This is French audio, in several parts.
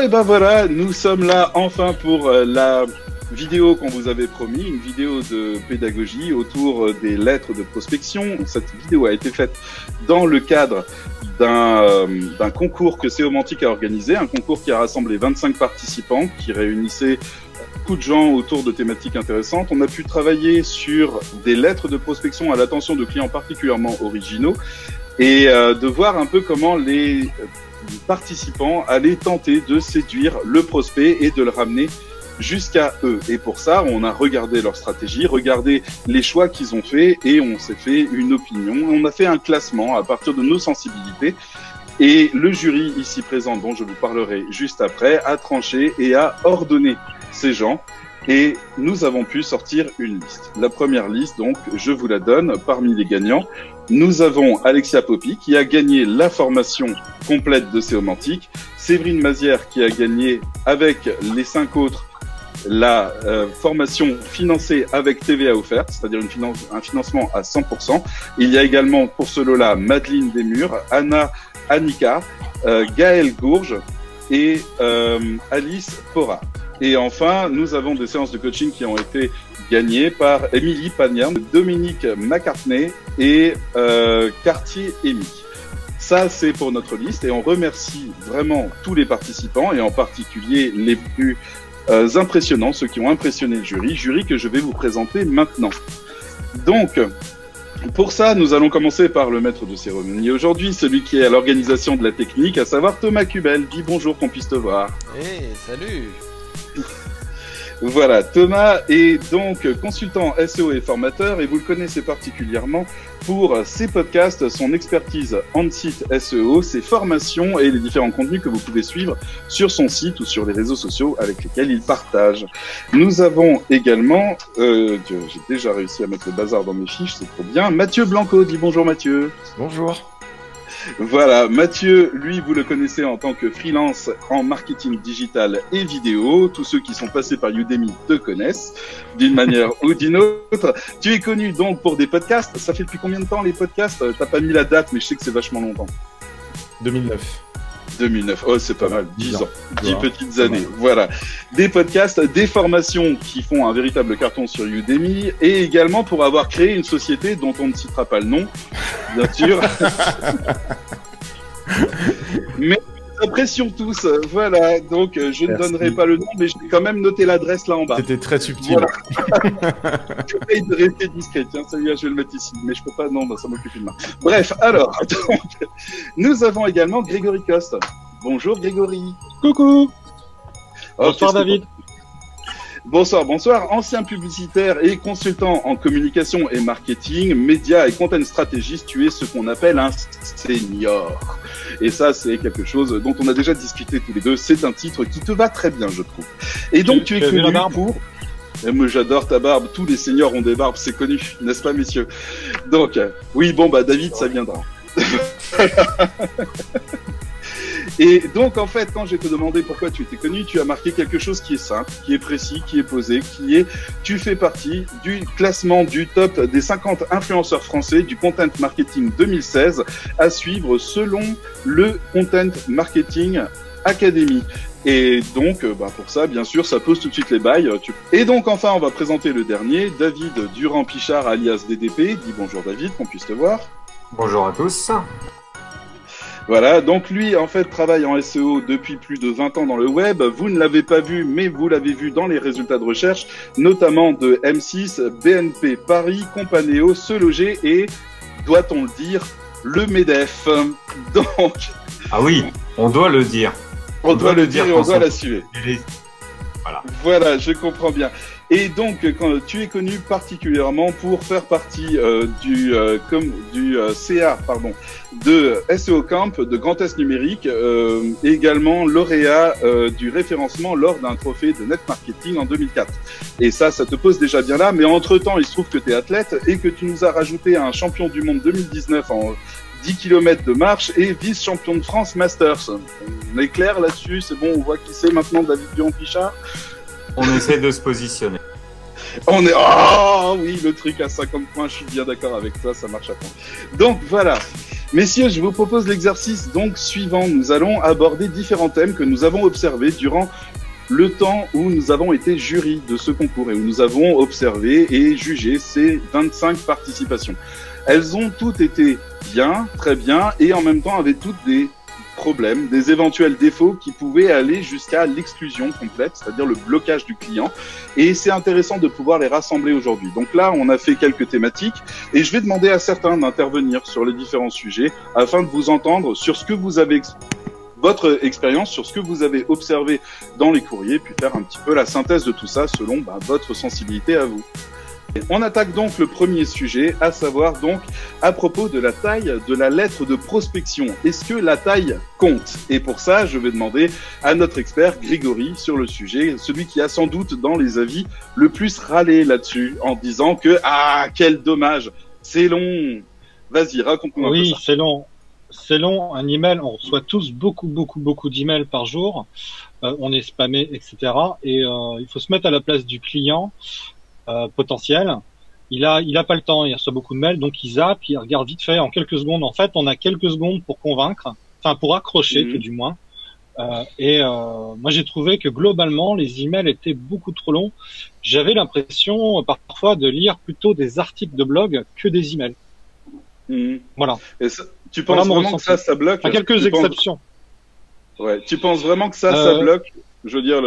et ben voilà, nous sommes là enfin pour la vidéo qu'on vous avait promis, une vidéo de pédagogie autour des lettres de prospection. Cette vidéo a été faite dans le cadre d'un concours que Seomantic a organisé, un concours qui a rassemblé 25 participants, qui réunissait beaucoup de gens autour de thématiques intéressantes. On a pu travailler sur des lettres de prospection à l'attention de clients particulièrement originaux et de voir un peu comment les participants allaient tenter de séduire le prospect et de le ramener jusqu'à eux. Et pour ça, on a regardé leur stratégie, regardé les choix qu'ils ont fait et on s'est fait une opinion. On a fait un classement à partir de nos sensibilités. Et le jury ici présent, dont je vous parlerai juste après, a tranché et a ordonné ces gens. Et nous avons pu sortir une liste. La première liste, donc, je vous la donne parmi les gagnants. Nous avons Alexia Poppy qui a gagné la formation complète de Seomantic, Séverine Mazière qui a gagné avec les 5 autres la formation financée avec TVA offerte, c'est-à-dire un financement à 100%. Il y a également pour ce lot-là Madeleine Desmurs, Annika, Gaëlle Gourge et Alice Pora. Et enfin, nous avons des séances de coaching qui ont été gagnées par Émilie Pagnard, Dominique McCartney et Cartier-Amy. Ça, c'est pour notre liste et on remercie vraiment tous les participants et en particulier les plus impressionnants, ceux qui ont impressionné le jury que je vais vous présenter maintenant. Donc, pour ça, nous allons commencer par le maître de cérémonie aujourd'hui, celui qui est à l'organisation de la technique, à savoir Thomas Cubel. Dis bonjour qu'on puisse te voir. Hey, salut. Voilà, Thomas est donc consultant SEO et formateur et vous le connaissez particulièrement pour ses podcasts, son expertise en site SEO, ses formations et les différents contenus que vous pouvez suivre sur son site ou sur les réseaux sociaux avec lesquels il partage. Nous avons également, j'ai déjà réussi à mettre le bazar dans mes fiches, c'est trop bien, Mathieu Blanco. Dis bonjour Mathieu. Bonjour. Voilà, Mathieu, lui, vous le connaissez en tant que freelance en marketing digital et vidéo. Tous ceux qui sont passés par Udemy te connaissent d'une manière ou d'une autre. Tu es connu donc pour des podcasts. Ça fait depuis combien de temps les podcasts? T'as pas mis la date, mais je sais que c'est vachement longtemps. 2009. 2009, oh c'est pas mal, 10 ans, 10 petites années, mal. Voilà. Des podcasts, des formations qui font un véritable carton sur Udemy et également pour avoir créé une société dont on ne citera pas le nom, bien sûr. Mais pression tous, voilà, donc je ne donnerai pas le nom, mais j'ai quand même noté l'adresse là en bas. C'était très subtil. Voilà. J'essaye de rester discret, tiens, celui-là je vais le mettre ici, mais je peux pas, non, ça m'occupe une main. Bref, alors, donc, nous avons également Grégory Coste. Bonjour Grégory. Coucou. Bonsoir David. Bonsoir, bonsoir. Ancien publicitaire et consultant en communication et marketing, médias et content stratégiste, tu es ce qu'on appelle un senior. Et ça, c'est quelque chose dont on a déjà discuté tous les deux. C'est un titre qui te va très bien, je trouve. Et donc, tu es connu pour... Moi, j'adore ta barbe. Tous les seniors ont des barbes, c'est connu, n'est-ce pas, messieurs? Donc, oui, bon, bah, David, ça viendra. Et donc, en fait, quand je te demandé pourquoi tu étais connu, tu as marqué quelque chose qui est simple, qui est précis, qui est posé, tu fais partie du classement du top des 50 influenceurs français du Content Marketing 2016 à suivre selon le Content Marketing Academy. Et donc, pour ça, bien sûr, ça pose tout de suite les bails. Et donc, enfin, on va présenter le dernier, David Durand-Pichard, alias DDP. Dis bonjour David, qu'on puisse te voir. Bonjour à tous. Voilà, donc lui, en fait, travaille en SEO depuis plus de 20 ans dans le web. Vous ne l'avez pas vu, mais vous l'avez vu dans les résultats de recherche, notamment de M6, BNP Paris, Companeo, Se Loger et, doit-on le dire, le MEDEF. Donc... Ah oui, on doit le dire. On doit le dire et on doit l'assumer. Voilà, je comprends bien. Et donc, quand tu es connu particulièrement pour faire partie du CA, de SEO Camp de Grand Est Numérique, également lauréat du référencement lors d'un trophée de Net Marketing en 2004. Et ça te pose déjà bien là, mais entre-temps, il se trouve que tu es athlète et que tu nous as rajouté un champion du monde 2019 en 10 km de marche et vice-champion de France Masters. On est clair là-dessus, c'est bon, on voit qui c'est maintenant, David Durand-Pichard. On essaie de se positionner. On est... Oh oui, le truc à 50 points, je suis bien d'accord avec toi, ça marche à fond. Donc voilà. Messieurs, je vous propose l'exercice donc suivant. Nous allons aborder différents thèmes que nous avons observés durant le temps où nous avons été jury de ce concours et où nous avons observé et jugé ces 25 participations. Elles ont toutes été bien, très bien, et en même temps avaient toutes des problèmes, des éventuels défauts qui pouvaient aller jusqu'à l'exclusion complète, c'est-à-dire le blocage du client. Et c'est intéressant de pouvoir les rassembler aujourd'hui. Donc là, on a fait quelques thématiques et je vais demander à certains d'intervenir sur les différents sujets afin de vous entendre sur ce que vous avez votre expérience, sur ce que vous avez observé dans les courriers, puis faire un petit peu la synthèse de tout ça selon votre sensibilité à vous. On attaque donc le premier sujet, à savoir donc à propos de la taille de la lettre de prospection. Est-ce que la taille compte? Et pour ça, je vais demander à notre expert Grégory sur le sujet, celui qui a sans doute dans les avis le plus râlé là-dessus, en disant que « Ah, quel dommage, c'est long !» Vas-y, raconte-moi un peu ça. Oui, c'est long. C'est long, un email, on reçoit tous beaucoup d'emails par jour, on est spammé, etc. Et il faut se mettre à la place du client potentiel. Il a pas le temps, il reçoit beaucoup de mails, donc il zappe, il regarde vite fait en quelques secondes. En fait, on a quelques secondes pour convaincre, enfin pour accrocher tout du moins. Moi j'ai trouvé que globalement les emails étaient beaucoup trop longs. J'avais l'impression parfois de lire plutôt des articles de blog que des emails. Voilà. Et ça, tu penses vraiment que ça bloque? À quelques exceptions. Ouais. Tu penses vraiment que ça bloque? Je veux dire,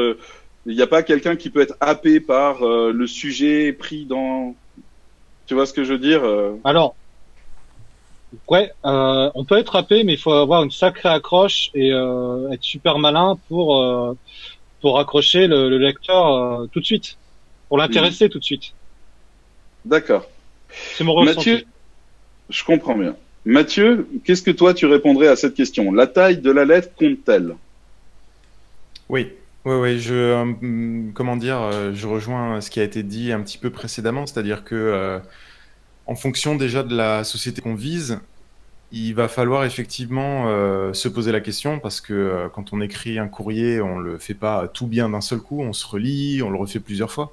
il n'y a pas quelqu'un qui peut être happé par le sujet pris dans... Tu vois ce que je veux dire? Alors, ouais, on peut être happé, mais il faut avoir une sacrée accroche et être super malin pour accrocher le lecteur tout de suite, pour l'intéresser tout de suite. D'accord. C'est mon ressenti. Mathieu, je comprends bien. Mathieu, qu'est-ce que toi tu répondrais à cette question? La taille de la lettre compte-t-elle? Oui, comment dire, je rejoins ce qui a été dit un petit peu précédemment, c'est-à-dire que en fonction déjà de la société qu'on vise, il va falloir effectivement se poser la question parce que quand on écrit un courrier, on le fait pas tout bien d'un seul coup, on se relit, on le refait plusieurs fois.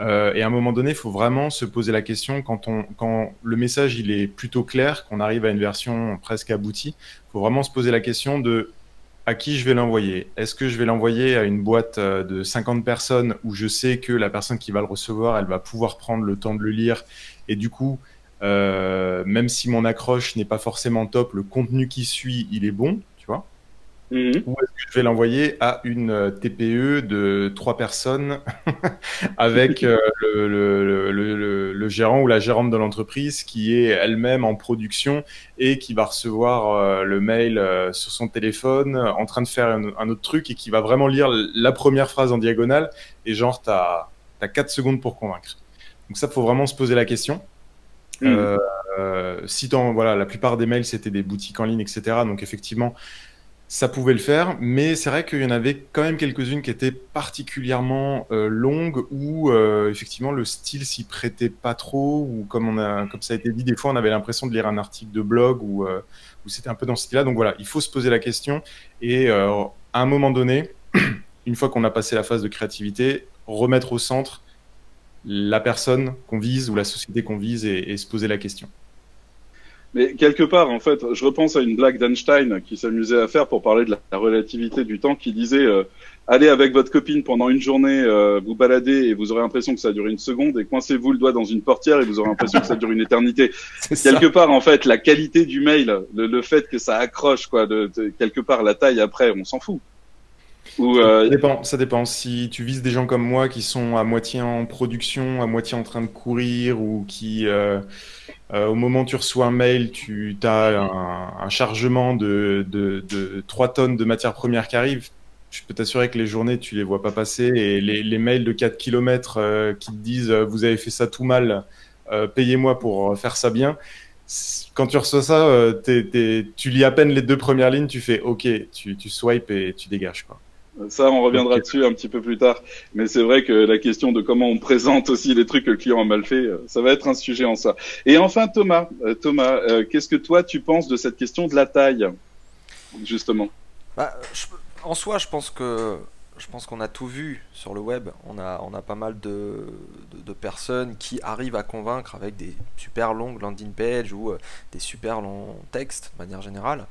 Et à un moment donné, il faut vraiment se poser la question quand le message il est plutôt clair, qu'on arrive à une version presque aboutie, il faut vraiment se poser la question de à qui je vais l'envoyer. Est-ce que je vais l'envoyer à une boîte de 50 personnes où je sais que la personne qui va le recevoir, elle va pouvoir prendre le temps de le lire et du coup, même si mon accroche n'est pas forcément top, le contenu qui suit, il est bon, tu vois. Ou est-ce que je vais l'envoyer à une TPE de 3 personnes avec le gérant ou la gérante de l'entreprise qui est elle-même en production et qui va recevoir le mail sur son téléphone en train de faire un autre truc et qui va vraiment lire la première phrase en diagonale et genre t'as 4 secondes pour convaincre. Donc ça, faut vraiment se poser la question. Si voilà, la plupart des mails c'était des boutiques en ligne, etc. Donc effectivement, ça pouvait le faire, mais c'est vrai qu'il y en avait quand même quelques-unes qui étaient particulièrement longues où effectivement le style s'y prêtait pas trop, ou comme ça a été dit, des fois on avait l'impression de lire un article de blog où c'était un peu dans ce style-là. Donc voilà, il faut se poser la question et à un moment donné, une fois qu'on a passé la phase de créativité, remettre au centre la personne qu'on vise ou la société qu'on vise et se poser la question. Mais quelque part, en fait, je repense à une blague d'Einstein qui s'amusait à faire pour parler de la relativité du temps, qui disait allez avec votre copine pendant une journée, vous baladez et vous aurez l'impression que ça dure une seconde, et coincez-vous le doigt dans une portière et vous aurez l'impression que ça dure une éternité. Quelque part, en fait, la qualité du mail, le fait que ça accroche, quoi, quelque part, la taille après, on s'en fout. Ça dépend. Si tu vises des gens comme moi qui sont à moitié en production, à moitié en train de courir, ou qui, au moment où tu reçois un mail, tu as un chargement de 3 tonnes de matières premières qui arrivent, je peux t'assurer que les journées, tu les vois pas passer. Et les mails de 4 km qui te disent vous avez fait ça tout mal, payez-moi pour faire ça bien. Quand tu reçois ça, tu lis à peine les 2 premières lignes, tu fais OK, tu swipes et tu dégages, quoi. Ça, on reviendra dessus un petit peu plus tard. Mais c'est vrai que la question de comment on présente aussi les trucs que le client a mal fait, ça va être un sujet en soi. Et enfin, Thomas, qu'est-ce que toi, tu penses de cette question de la taille, justement? En soi, je pense qu'on a tout vu sur le web. On a pas mal de de personnes qui arrivent à convaincre avec des super longues landing pages ou des super longs textes de manière générale.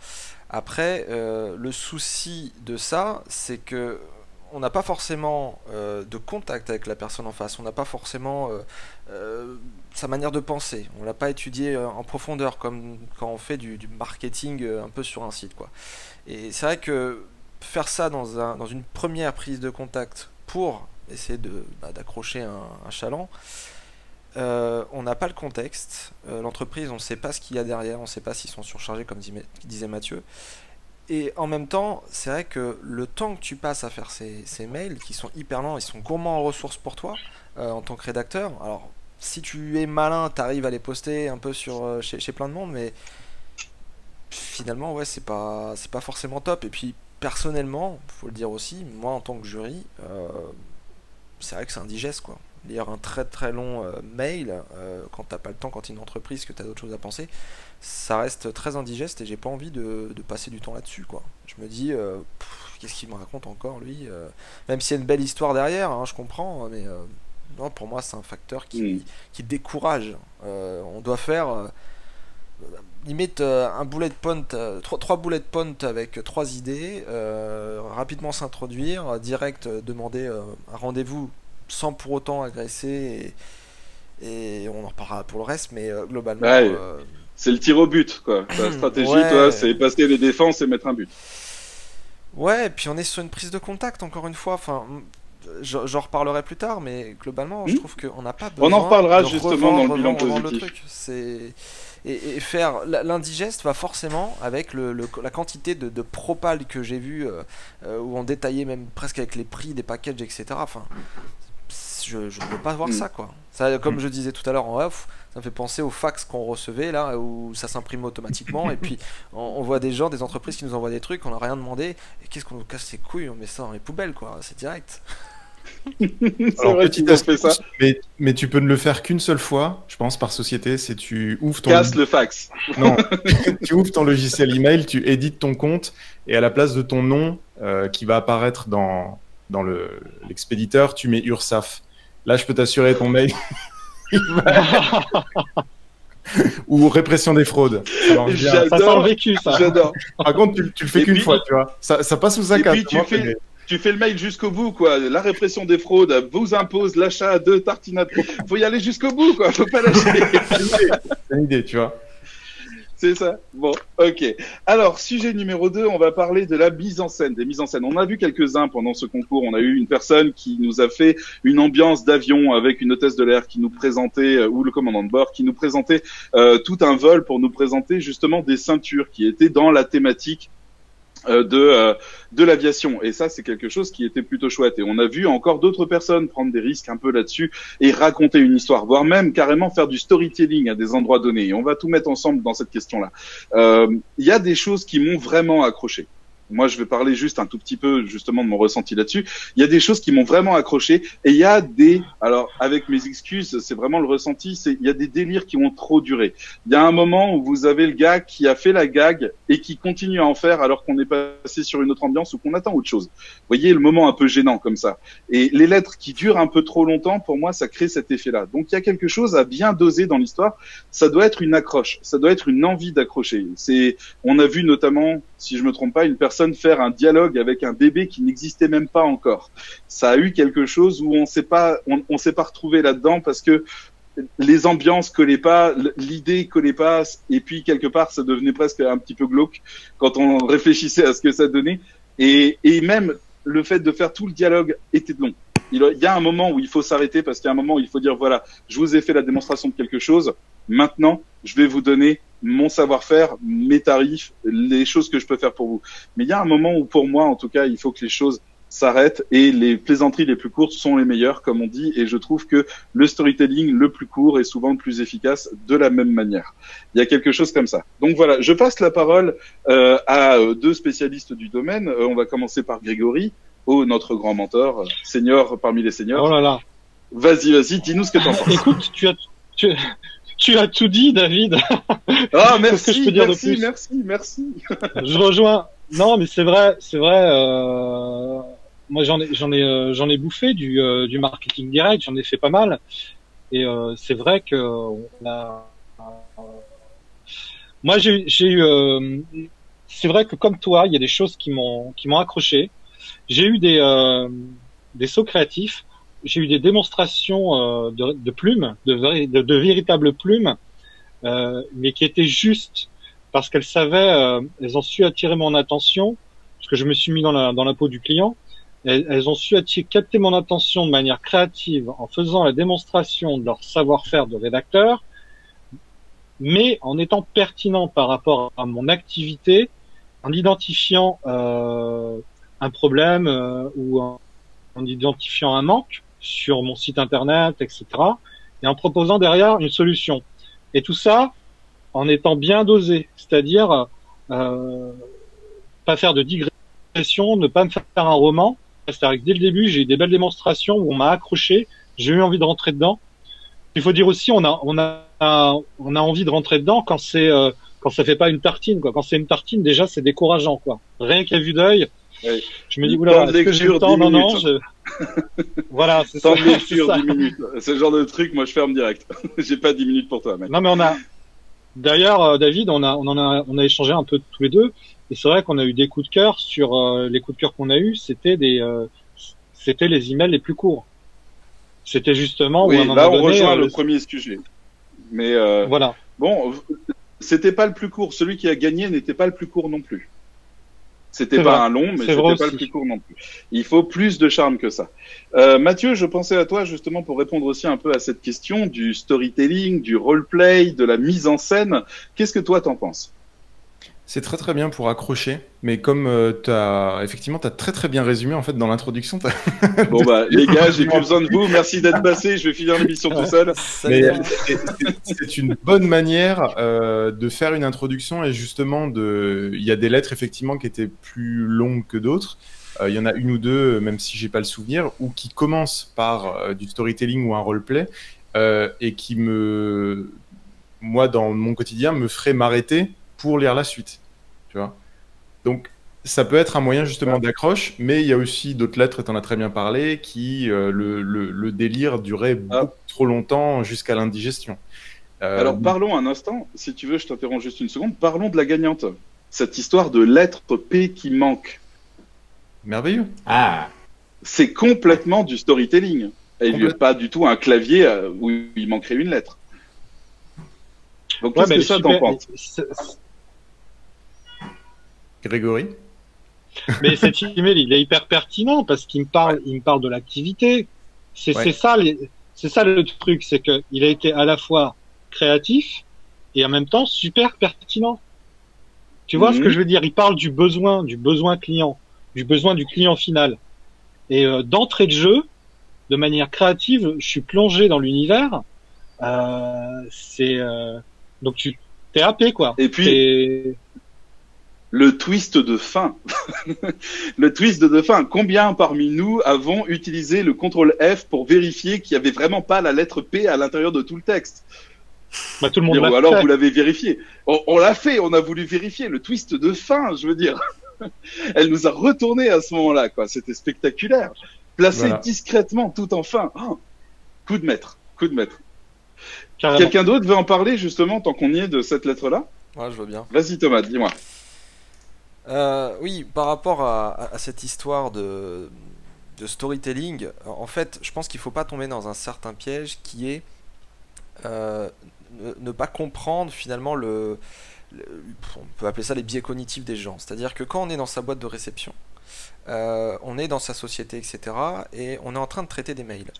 Après, le souci de ça, c'est que on n'a pas forcément de contact avec la personne en face, on n'a pas forcément sa manière de penser, on l'a pas étudié en profondeur comme quand on fait du marketing un peu sur un site, quoi. Et c'est vrai que faire ça dans une première prise de contact pour essayer d'accrocher un chaland, on n'a pas le contexte, l'entreprise, on ne sait pas ce qu'il y a derrière, on ne sait pas s'ils sont surchargés comme disait Mathieu. Et en même temps, c'est vrai que le temps que tu passes à faire ces mails, qui sont hyper lents, ils sont gourmands en ressources pour toi, en tant que rédacteur. Alors, si tu es malin, tu arrives à les poster un peu chez plein de monde, mais finalement, ouais, c'est pas forcément top. Et puis, personnellement, faut le dire aussi, moi en tant que jury, c'est vrai que c'est indigeste, quoi. Lire un très très long mail quand t'as pas le temps, quand t'es une entreprise, que t'as d'autres choses à penser, ça reste très indigeste et j'ai pas envie de passer du temps là-dessus, quoi. Je me dis, qu'est-ce qu'il me raconte encore lui, même s'il y a une belle histoire derrière, hein, je comprends, mais non, pour moi c'est un facteur qui décourage. On doit faire limite un bullet point, trois bullet points avec 3 idées, rapidement s'introduire, direct demander un rendez-vous sans pour autant agresser, et on en reparlera pour le reste, mais globalement... Ouais, c'est le tir au but, quoi. La stratégie, ouais, toi, c'est passer les défenses et mettre un but. Ouais, et puis on est sur une prise de contact, encore une fois, enfin... J'en reparlerai plus tard, mais globalement, je trouve qu'on n'a pas besoin. On en reparlera justement dans le bilan positif. Et faire l'indigeste va forcément avec la quantité de propales que j'ai vu, où on détaillait même presque avec les prix des packages, etc. Enfin, je ne veux pas voir ça, quoi. Ça, comme je disais tout à l'heure en off, ça me fait penser aux fax qu'on recevait là, où ça s'imprime automatiquement, et puis on voit des gens, des entreprises qui nous envoient des trucs, on n'a rien demandé, et qu'est-ce qu'on nous casse les couilles, on met ça dans les poubelles, quoi. C'est direct. Alors, vrai petit astuce, ça. Mais tu peux ne le faire qu'une seule fois, je pense, par société, c'est tu ouvres ton... Casse le fax. Non, tu ouvres ton logiciel email, tu édites ton compte, et à la place de ton nom qui va apparaître dans l'expéditeur, tu mets URSAF. Là, je peux t'assurer, ton mail... ou répression des fraudes. Ça sent le vécu, ça. J'adore. Par contre, tu le fais qu'une fois, tu vois. Ça passe sous un cadre. Et puis tu fais le mail jusqu'au bout, quoi. La répression des fraudes vous impose l'achat de tartinades. Faut y aller jusqu'au bout, quoi. Faut pas lâcher. C'est une idée, tu vois. C'est ça. Bon, ok. Alors, sujet numéro 2, on va parler de la mise en scène, des mises en scène. On a vu quelques-uns pendant ce concours. On a eu une personne qui nous a fait une ambiance d'avion avec une hôtesse de l'air qui nous présentait, ou le commandant de bord, qui nous présentait tout un vol pour nous présenter justement des ceintures qui étaient dans la thématique de l'aviation, et ça c'est quelque chose qui était plutôt chouette. Et on a vu encore d'autres personnes prendre des risques un peu là-dessus et raconter une histoire, voire même carrément faire du storytelling à des endroits donnés. Et on va tout mettre ensemble dans cette question-là. Il y a des choses qui m'ont vraiment accroché. Moi, je vais parler juste un tout petit peu justement de mon ressenti là-dessus. Il y a des choses qui m'ont vraiment accroché, et il y a alors avec mes excuses, c'est vraiment le ressenti, il y a des délires qui ont trop duré. Il y a un moment où vous avez le gars qui a fait la gag et qui continue à en faire alors qu'on est passé sur une autre ambiance ou qu'on attend autre chose. Vous voyez le moment un peu gênant comme ça. Et les lettres qui durent un peu trop longtemps, pour moi, ça crée cet effet-là. Donc il y a quelque chose à bien doser dans l'histoire. Ça doit être une accroche, ça doit être une envie d'accrocher. On a vu notamment, si je me trompe pas, une personne faire un dialogue avec un bébé qui n'existait même pas encore. Ça a eu quelque chose où on s'est pas retrouvé là-dedans parce que les ambiances collaient pas, l'idée collait pas, et puis quelque part ça devenait presque un petit peu glauque quand on réfléchissait à ce que ça donnait. Et même le fait de faire tout le dialogue était long. Il y a un moment où il faut s'arrêter parce qu'il y a un moment où il faut dire voilà, je vous ai fait la démonstration de quelque chose, maintenant je vais vous donner mon savoir-faire, mes tarifs, les choses que je peux faire pour vous. Mais il y a un moment où pour moi en tout cas il faut que les choses s'arrêtent, et les plaisanteries les plus courtes sont les meilleures, comme on dit, et je trouve que le storytelling le plus court est souvent le plus efficace de la même manière. Il y a quelque chose comme ça. Donc voilà, je passe la parole à 2 spécialistes du domaine. On va commencer par Grégory, notre grand mentor, senior parmi les seniors. Oh là là. Vas-y, dis-nous ce que t'en penses. Écoute, tu as tout dit, David. Ah, merci, je peux dire merci. Je rejoins. Non, mais c'est vrai. Moi, j'en ai bouffé du marketing direct. J'en ai fait pas mal. Et c'est vrai que moi j'ai eu, c'est vrai que comme toi, il y a des choses qui m'ont accroché. J'ai eu des sauts créatifs. J'ai eu des démonstrations de plumes, de véritables plumes, mais qui étaient justes parce qu'elles savaient, elles ont su attirer mon attention, parce que je me suis mis dans la peau du client. Elles ont su capter mon attention de manière créative en faisant la démonstration de leur savoir-faire de rédacteur, mais en étant pertinent par rapport à mon activité, en identifiant un problème ou en identifiant un manque sur mon site internet, etc. et en proposant derrière une solution. Et tout ça en étant bien dosé, c'est-à-dire pas faire de digression, ne pas me faire un roman. C'est-à-dire que dès le début, j'ai eu des belles démonstrations où on m'a accroché, j'ai eu envie de rentrer dedans. Il faut dire aussi, on a envie de rentrer dedans quand quand ça fait pas une tartine, quoi. Quand c'est une tartine, déjà, c'est décourageant, quoi. Rien qu'à vue d'œil, oui. Je me dis, oula, est-ce que j'ai le temps? Non, non, voilà, c'est ça. Temps de lecture, 10 minutes. C'est le genre de truc, moi, je ferme direct. J'ai pas 10 minutes pour toi, mec. Non, mais d'ailleurs, David, on a échangé un peu tous les deux. Et c'est vrai qu'on a eu des coups de cœur sur les coups de cœur qu'on a eu, c'était les emails les plus courts. C'était justement oui, où là on rejoint le premier sujet. Mais voilà. Bon, c'était pas le plus court. Celui qui a gagné n'était pas le plus court non plus. C'était pas un long, mais c'était pas le plus court non plus. Il faut plus de charme que ça. Mathieu, je pensais à toi justement pour répondre aussi un peu à cette question du storytelling, du roleplay, de la mise en scène. Qu'est-ce que toi t'en penses? C'est très très bien pour accrocher, mais comme effectivement, tu as très très bien résumé en fait dans l'introduction. Bon bah les gars, j'ai plus besoin de vous, merci d'être passé, je vais finir l'émission tout seul. C'est une bonne manière de faire une introduction et justement, il y a des lettres effectivement qui étaient plus longues que d'autres. Il y en a une ou deux, même si j'ai pas le souvenir, ou qui commencent par du storytelling ou un roleplay et qui moi dans mon quotidien, me ferait m'arrêter pour lire la suite, tu vois. Donc, ça peut être un moyen justement d'accroche, mais il y a aussi d'autres lettres, tu en as très bien parlé, qui le délire durait beaucoup trop longtemps jusqu'à l'indigestion. Alors, parlons un instant, si tu veux, je t'interromps juste une seconde, parlons de la gagnante. Cette histoire de lettre P qui manque. Merveilleux. Ah. C'est complètement du storytelling. Il n'y a pas du tout un clavier où il manquerait une lettre. Donc, qu'est-ce que ça t'en pense? Grégory? Mais cet email, il est hyper pertinent parce qu'il me parle de l'activité. C'est ça le truc, c'est que il a été à la fois créatif et en même temps super pertinent. Tu vois ce que je veux dire? Il parle du besoin client, du besoin du client final. Et d'entrée de jeu, de manière créative, je suis plongé dans l'univers. Donc tu t'es happé, quoi. Et puis le twist de fin. Le twist de fin. Combien parmi nous avons utilisé le CTRL F pour vérifier qu'il n'y avait vraiment pas la lettre P à l'intérieur de tout le texte? Bah, tout le monde l'a fait. Ou alors vous l'avez vérifié. On l'a fait, on a voulu vérifier le twist de fin, je veux dire. Elle nous a retourné à ce moment-là, quoi. C'était spectaculaire. Placé discrètement tout en fin. Oh, coup de maître, coup de maître. Quelqu'un d'autre veut en parler justement tant qu'on y est de cette lettre-là? Ouais, je veux bien. Vas-y Thomas, dis-moi. Oui, par rapport à cette histoire de storytelling, en fait, je pense qu'il ne faut pas tomber dans un certain piège qui est ne pas comprendre finalement on peut appeler ça les biais cognitifs des gens. C'est-à-dire que quand on est dans sa boîte de réception, on est dans sa société, etc. et on est en train de traiter des mails.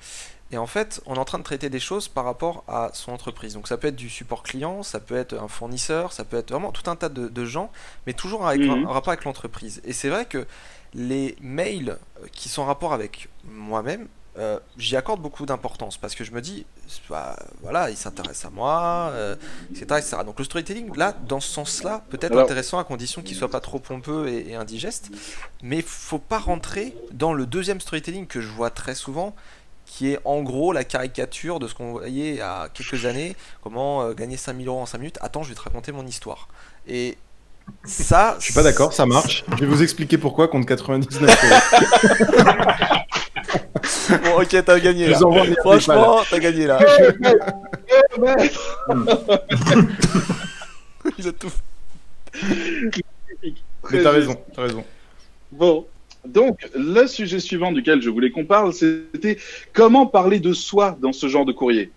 Et en fait, on est en train de traiter des choses par rapport à son entreprise. Donc ça peut être du support client, ça peut être un fournisseur, ça peut être vraiment tout un tas de gens, mais toujours avec un rapport avec l'entreprise. Et c'est vrai que les mails qui sont en rapport avec moi-même, j'y accorde beaucoup d'importance parce que je me dis, voilà, il s'intéresse à moi, etc., etc. Donc le storytelling, là, dans ce sens-là, peut être intéressant à condition qu'il soit pas trop pompeux et indigeste, mais faut pas rentrer dans le deuxième storytelling que je vois très souvent, qui est en gros la caricature de ce qu'on voyait il y a quelques années, comment gagner 5000 € en 5 minutes. Attends, je vais te raconter mon histoire. Et ça... Je suis pas d'accord, ça marche. Je vais vous expliquer pourquoi contre 99 €. Bon, ok, t'as gagné Je là. vous envoie les Franchement, t'as gagné là. Il a tout fait. Mais t'as raison, t'as raison. Bon, donc le sujet suivant duquel je voulais qu'on parle, c'était comment parler de soi dans ce genre de courrier.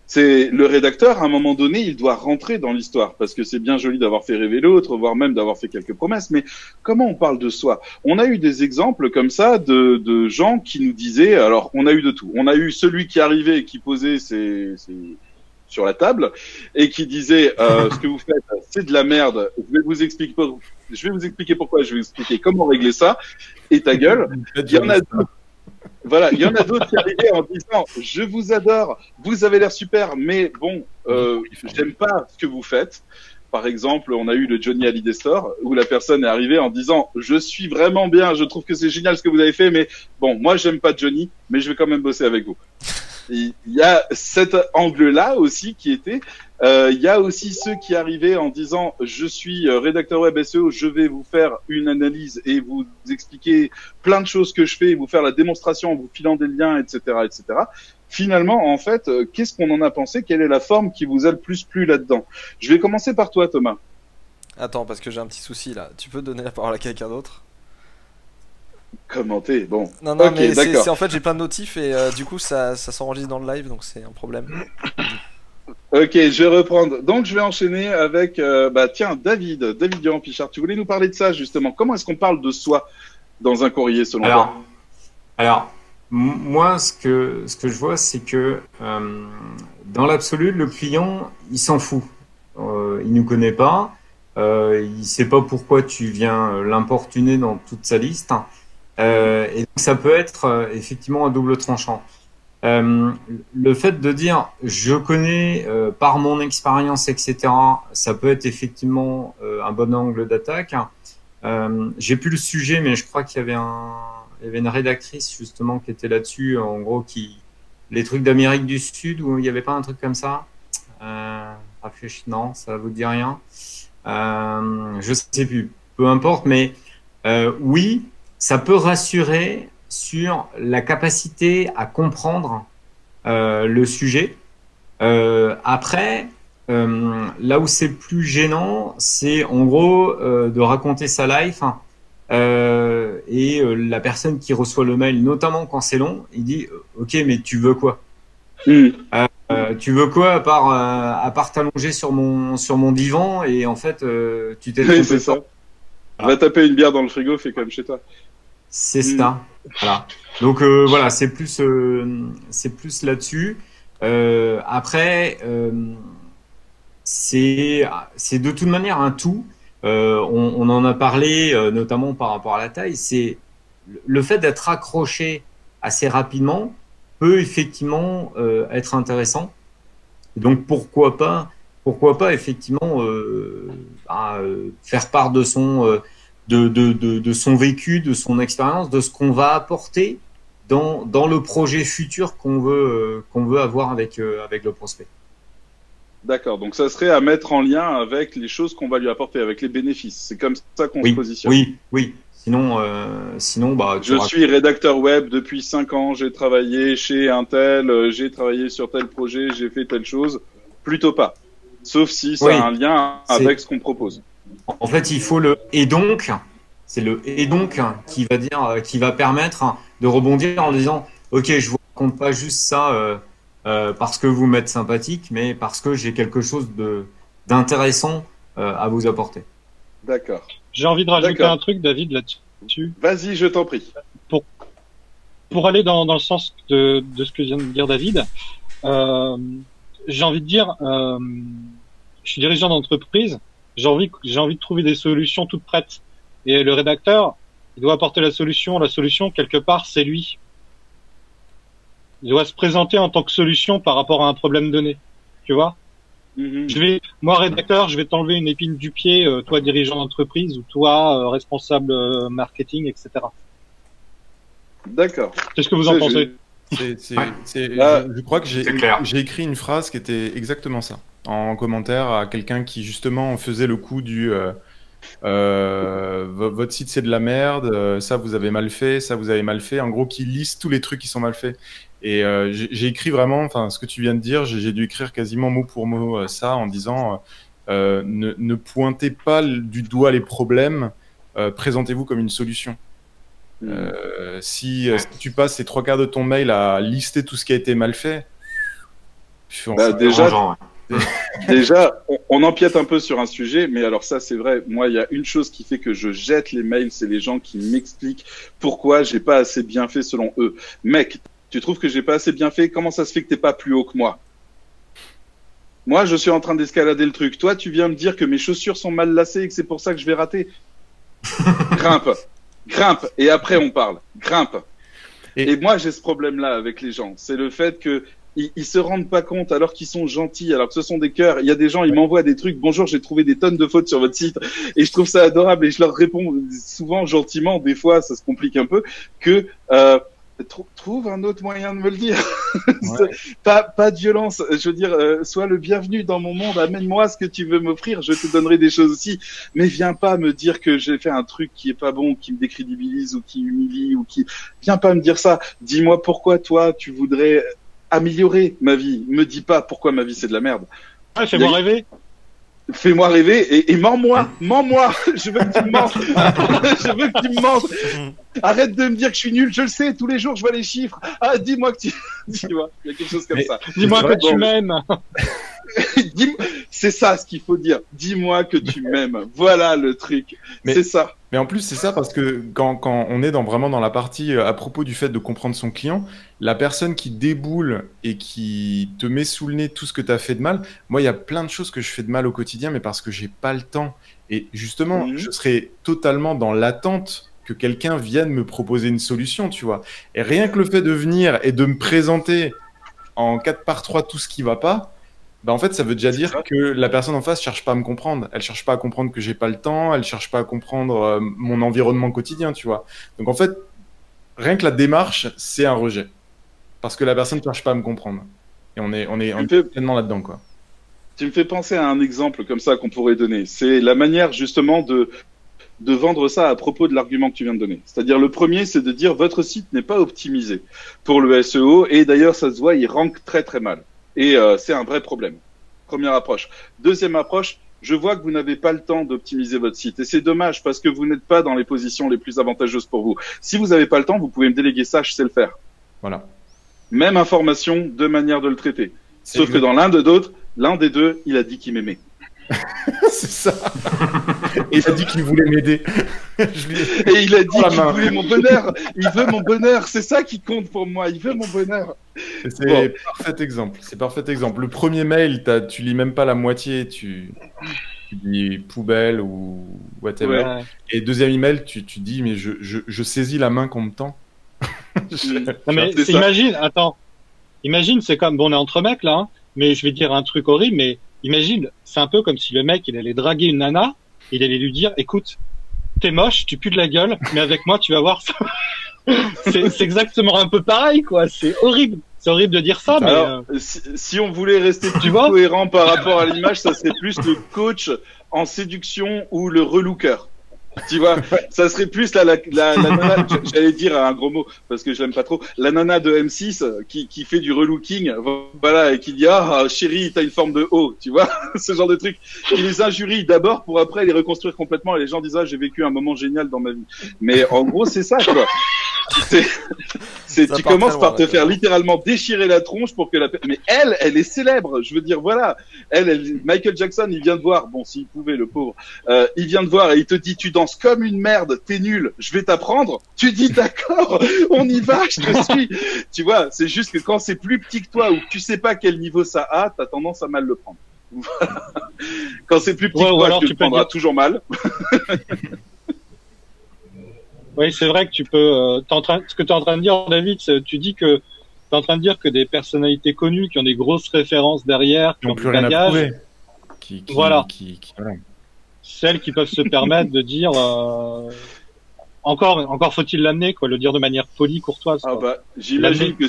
C'est le rédacteur, à un moment donné, il doit rentrer dans l'histoire, parce que c'est bien joli d'avoir fait rêver l'autre, voire même d'avoir fait quelques promesses, mais comment on parle de soi? On a eu des exemples comme ça de gens qui nous disaient, alors on a eu de tout. On a eu celui qui arrivait et qui posait ses sur la table et qui disait ce que vous faites, c'est de la merde. Je vais vous expliquer pourquoi, je vais vous expliquer comment régler ça, et ta gueule. Il y en a d'autres. Voilà, il y en a d'autres qui arrivaient en disant je vous adore, vous avez l'air super, mais bon, j'aime pas ce que vous faites. Par exemple, on a eu le Johnny Hallyday Store où la personne est arrivée en disant je suis vraiment bien, je trouve que c'est génial ce que vous avez fait, mais bon, moi j'aime pas Johnny, mais je vais quand même bosser avec vous. Il y a cet angle-là aussi qui était. Il y a aussi ceux qui arrivaient en disant je suis rédacteur web SEO, je vais vous faire une analyse et vous expliquer plein de choses que je fais, vous faire la démonstration en vous filant des liens, etc., etc. Finalement, en fait, qu'est-ce qu'on en a pensé? Quelle est la forme qui vous a le plus plu là-dedans? Je vais commencer par toi, Thomas. Attends, parce que j'ai un petit souci là. Tu peux donner la parole à quelqu'un d'autre? Commenter, bon. Non, non, okay, mais c'est en fait j'ai plein de notifs et du coup ça s'enregistre dans le live, donc c'est un problème. Ok, je vais reprendre. Donc je vais enchaîner avec, tiens, David Durand-Pichard. Tu voulais nous parler de ça justement. Comment est-ce qu'on parle de soi dans un courrier selon toi? Alors, moi, ce que je vois, c'est que dans l'absolu, le client, il s'en fout. Il nous connaît pas. Il sait pas pourquoi tu viens l'importuner dans toute sa liste. Et donc, ça peut être effectivement un double tranchant. Le fait de dire je connais par mon expérience, etc., ça peut être effectivement un bon angle d'attaque. J'ai plus le sujet, mais je crois qu'il y avait une rédactrice justement qui était là-dessus, en gros, les trucs d'Amérique du Sud, où il n'y avait pas un truc comme ça. Non, ça vous dit rien. Je sais plus, peu importe, mais oui, ça peut rassurer sur la capacité à comprendre le sujet. Après, là où c'est plus gênant, c'est en gros de raconter sa life et la personne qui reçoit le mail, notamment quand c'est long, il dit ok, mais tu veux quoi? Tu veux quoi à part t'allonger sur mon divan et en fait tu t'es trompé. C'est ça. Va taper une bière dans le frigo, fais comme chez toi. C'est ça. Voilà. Donc voilà, c'est plus là-dessus. Après, c'est de toute manière un tout. On en a parlé notamment par rapport à la taille. C'est le fait d'être accroché assez rapidement peut effectivement être intéressant. Et donc pourquoi pas effectivement faire part de son de son vécu, de son expérience, de ce qu'on va apporter dans le projet futur qu'on veut avoir avec le prospect. D'accord, donc ça serait à mettre en lien avec les choses qu'on va lui apporter, avec les bénéfices. C'est comme ça qu'on se positionne. Oui. Sinon, je suis rédacteur web depuis 5 ans, j'ai travaillé chez un tel, j'ai travaillé sur tel projet, j'ai fait telle chose. Plutôt pas. Sauf si ça a un lien avec ce qu'on propose. En fait, il faut et donc, c'est le et donc qui va permettre de rebondir en disant ok, je vous raconte pas juste ça parce que vous m'êtes sympathique, mais parce que j'ai quelque chose d'intéressant à vous apporter. D'accord. J'ai envie de rajouter un truc, David, là-dessus. Vas-y, je t'en prie. Pour aller dans le sens de ce que vient de dire David, j'ai envie de dire, je suis dirigeant d'entreprise. J'ai envie de trouver des solutions toutes prêtes. Et le rédacteur, il doit apporter la solution. La solution, quelque part, c'est lui. Il doit se présenter en tant que solution par rapport à un problème donné. Tu vois? Moi, rédacteur, je vais t'enlever une épine du pied, toi, dirigeant d'entreprise, ou toi, responsable marketing, etc. D'accord. Qu'est-ce que vous en pensez? Je crois que j'ai écrit une phrase qui était exactement ça, en commentaire à quelqu'un qui justement faisait le coup du votre site c'est de la merde, ça vous avez mal fait, ça vous avez mal fait. En gros, qui liste tous les trucs qui sont mal faits. Et j'ai écrit vraiment, enfin, ce que tu viens de dire, j'ai dû écrire quasiment mot pour mot ça en disant ne pointez pas du doigt les problèmes, présentez-vous comme une solution. Si tu passes ces 3 quarts de ton mail à lister tout ce qui a été mal fait, déjà, on empiète un peu sur un sujet, mais alors ça c'est vrai, moi il y a une chose qui fait que je jette les mails, c'est les gens qui m'expliquent pourquoi j'ai pas assez bien fait selon eux. Mec, tu trouves que j'ai pas assez bien fait? Comment ça se fait que t'es pas plus haut que moi? Moi je suis en train d'escalader le truc, toi tu viens me dire que mes chaussures sont mal lacées et que c'est pour ça que je vais rater. Grimpe, et après on parle, grimpe. Et moi j'ai ce problème-là avec les gens, c'est le fait que ils se rendent pas compte alors qu'ils sont gentils, alors que ce sont des cœurs. Il y a des gens, ils m'envoient des trucs. Bonjour, j'ai trouvé des tonnes de fautes sur votre site et je trouve ça adorable et je leur réponds souvent gentiment. Des fois, ça se complique un peu. Que trouve un autre moyen de me le dire. Ouais. pas de violence. Je veux dire, sois le bienvenu dans mon monde. Amène-moi ce que tu veux m'offrir. Je te donnerai des choses aussi. Mais viens pas me dire que j'ai fait un truc qui est pas bon, qui me décrédibilise ou qui humilie ou qui. Viens pas me dire ça. Dis-moi pourquoi toi tu voudrais améliorer ma vie. Me dis pas pourquoi ma vie c'est de la merde. Ah, fais-moi rêver. Fais-moi rêver et mens-moi. Je veux que tu me mentes. Je veux que tu me mentes. Arrête de me dire que je suis nul. Je le sais. Tous les jours, je vois les chiffres. Ah, dis-moi que tu. Dis-moi. Il y a quelque chose comme ça. Dis-moi que tu m'aimes. C'est ça ce qu'il faut dire. Dis-moi que tu m'aimes. Voilà le truc. C'est ça. Mais en plus, c'est ça parce que quand on est vraiment dans la partie à propos du fait de comprendre son client, la personne qui déboule et qui te met sous le nez tout ce que tu as fait de mal, moi, il y a plein de choses que je fais de mal au quotidien, mais parce que j'ai pas le temps. Et justement, je serais totalement dans l'attente que quelqu'un vienne me proposer une solution, tu vois. Et rien que le fait de venir et de me présenter en 4x3 tout ce qui va pas, bah en fait, ça veut déjà dire que la personne en face cherche pas à me comprendre. Elle cherche pas à comprendre que j'ai pas le temps. Elle cherche pas à comprendre mon environnement quotidien, tu vois. Donc en fait, rien que la démarche, c'est un rejet. Parce que la personne ne cherche pas à me comprendre. Et on est pleinement là-dedans, quoi. Tu me fais penser à un exemple comme ça qu'on pourrait donner. C'est la manière justement de vendre ça à propos de l'argument que tu viens de donner. C'est-à-dire le premier, c'est de dire votre site n'est pas optimisé pour le SEO. Et d'ailleurs, ça se voit, il rank très très mal. Et c'est un vrai problème. Première approche. Deuxième approche, je vois que vous n'avez pas le temps d'optimiser votre site. Et c'est dommage parce que vous n'êtes pas dans les positions les plus avantageuses pour vous. Si vous n'avez pas le temps, vous pouvez me déléguer ça, je sais le faire. Voilà. Même information, deux manières de le traiter. Sauf que dans l'un des deux, il a dit qu'il m'aimait. C'est ça. Et il a dit qu'il voulait m'aider. Et il a dit qu'il voulait mon bonheur. Il veut mon bonheur. C'est ça qui compte pour moi. Il veut mon bonheur. C'est parfait exemple. C'est parfait exemple. Le premier mail, tu lis même pas la moitié. Tu dis poubelle ou whatever. Ouais. Et deuxième email, tu dis mais je saisis la main qu'on me tend. Non, mais imagine, c'est comme bon, on est entre mecs là, hein, mais je vais dire un truc horrible, mais imagine, c'est un peu comme si le mec il allait draguer une nana, il allait lui dire, écoute, t'es moche, tu pues de la gueule, mais avec moi tu vas voir ça. c'est exactement un peu pareil, quoi. C'est horrible. C'est horrible de dire ça, alors, mais si on voulait rester plus cohérent par rapport à l'image, ça serait plus le coach en séduction ou le relooker. Tu vois, ça serait plus la nana, j'allais dire un gros mot parce que je l'aime pas trop, la nana de M6 qui fait du relooking, voilà, et qui dit ah chérie t'as une forme de haut, tu vois, ce genre de truc, qui les injurie d'abord pour après les reconstruire complètement et les gens disent ah j'ai vécu un moment génial dans ma vie. Mais en gros c'est ça quoi. Tu commences par te faire littéralement déchirer la tronche pour que mais elle est célèbre, je veux dire voilà, Michael Jackson il vient de voir, bon s'il pouvait le pauvre, il vient de voir et il te dit tu danses comme une merde, t'es nul, je vais t'apprendre, tu dis d'accord, on y va, je te suis, tu vois, c'est juste que quand c'est plus petit que toi ou que tu sais pas quel niveau ça a, t'as tendance à mal le prendre. Voilà. Quand c'est plus petit que toi, tu le prendras toujours mal. Oui, c'est vrai que tu peux. Ce que tu es en train de dire, David, tu dis que tu es en train de dire que des personnalités connues qui ont des grosses références derrière, qui ont plus rien à prouver, voilà, celles qui peuvent se permettre de dire. Encore faut-il l'amener, quoi, le dire de manière polie, courtoise. Ah bah, j'imagine que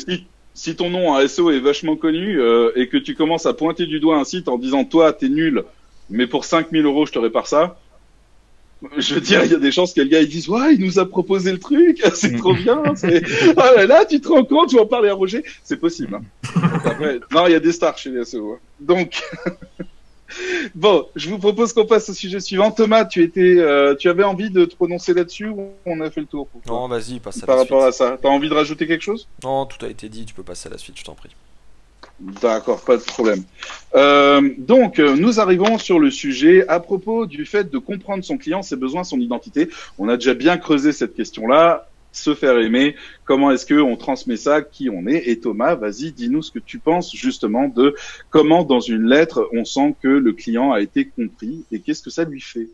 si ton nom en SEO est vachement connu et que tu commences à pointer du doigt un site en disant toi t'es nul, mais pour 5 000 € je te répare ça. Je veux dire, il y a des chances que le gars il dise ouais, il nous a proposé le truc, c'est trop bien. Ah là là, tu te rends compte, tu vas en parler à Roger, c'est possible. Hein. Donc, après, non, il y a des stars chez les SEO. Hein. Donc bon, je vous propose qu'on passe au sujet suivant. Thomas, tu avais envie de te prononcer là-dessus ou on a fait le tour? Non, vas-y, passe à par la rapport suite. à ça, t'as envie de rajouter quelque chose? Non, tout a été dit, tu peux passer à la suite, je t'en prie. D'accord, pas de problème. Donc, nous arrivons sur le sujet à propos du fait de comprendre son client, ses besoins, son identité. On a déjà bien creusé cette question-là. Se faire aimer, comment est-ce que on transmet ça, qui on est? Et Thomas, vas-y, dis-nous ce que tu penses justement de comment dans une lettre on sent que le client a été compris et qu'est-ce que ça lui fait.